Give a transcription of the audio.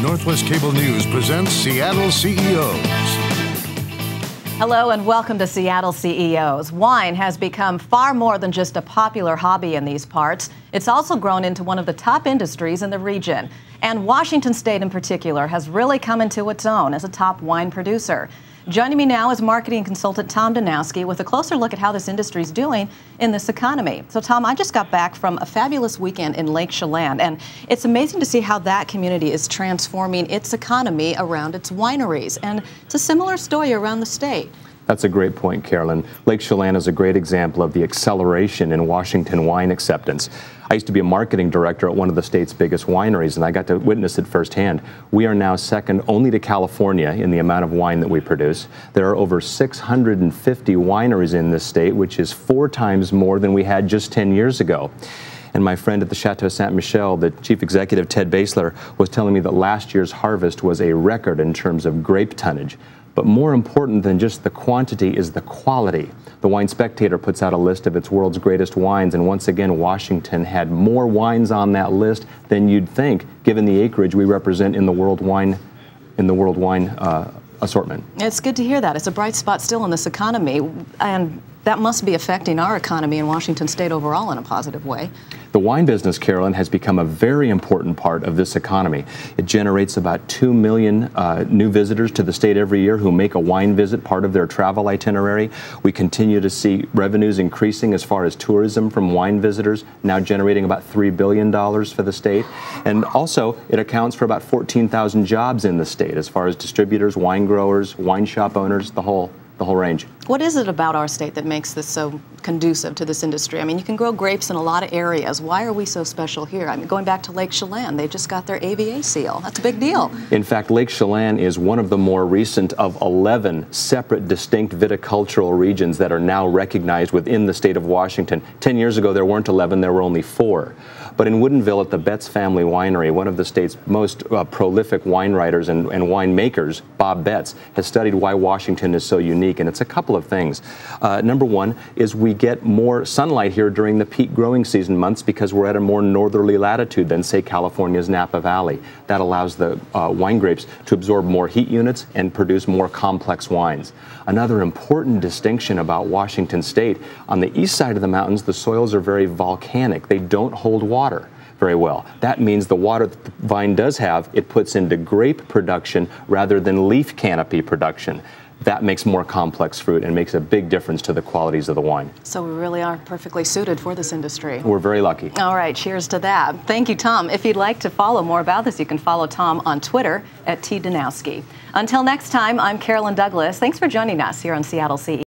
Northwest Cable News presents Seattle CEOs. Hello and welcome to Seattle CEOs. Wine has become far more than just a popular hobby in these parts. It's also grown into one of the top industries in the region. And Washington State in particular has really come into its own as a top wine producer. Joining me now is marketing consultant Tom Danowski with a closer look at how this industry is doing in this economy. So Tom, I just got back from a fabulous weekend in Lake Chelan, and it's amazing to see how that community is transforming its economy around its wineries. And it's a similar story around the state. That's a great point, Carolyn. Lake Chelan is a great example of the acceleration in Washington wine acceptance. I used to be a marketing director at one of the state's biggest wineries, and I got to witness it firsthand. We are now second only to California in the amount of wine that we produce. There are over 650 wineries in this state, which is 4 times more than we had just 10 years ago. And my friend at the Chateau Saint Michelle, the chief executive, Ted Basler, was telling me that last year's harvest was a record in terms of grape tonnage. But more important than just the quantity is the quality. The Wine Spectator puts out a list of its world's greatest wines, and once again, Washington had more wines on that list than you'd think, given the acreage we represent in the world wine assortment. It's good to hear that. It's a bright spot still in this economy, and that must be affecting our economy in Washington State overall in a positive way. The wine business, Carolyn, has become a very important part of this economy. It generates about 2 million new visitors to the state every year who make a wine visit part of their travel itinerary. We continue to see revenues increasing as far as tourism from wine visitors, now generating about $3 billion for the state. And also, it accounts for about 14,000 jobs in the state as far as distributors, wine growers, wine shop owners, the whole range. What is it about our state that makes this so conducive to this industry? I mean, you can grow grapes in a lot of areas. Why are we so special here? I mean, going back to Lake Chelan, they just got their AVA seal. That's a big deal. In fact, Lake Chelan is one of the more recent of 11 separate distinct viticultural regions that are now recognized within the state of Washington. 10 years ago, there weren't 11, there were only 4. But in Woodinville at the Betts Family Winery, one of the state's most prolific wine writers and winemakers, Bob Betts, has studied why Washington is so unique, and it's a couple of things. Number one is we get more sunlight here during the peak growing season months because we're at a more northerly latitude than, say, California's Napa Valley. That allows the wine grapes to absorb more heat units and produce more complex wines. Another important distinction about Washington State, on the east side of the mountains, the soils are very volcanic. They don't hold water very well. That means the water that the vine does have, it puts into grape production rather than leaf canopy production. That makes more complex fruit and makes a big difference to the qualities of the wine. So we really are perfectly suited for this industry. We're very lucky. All right, cheers to that. Thank you, Tom. If you'd like to follow more about this, you can follow Tom on Twitter at @TDanowski. Until next time, I'm Carolyn Douglas. Thanks for joining us here on Seattle CE.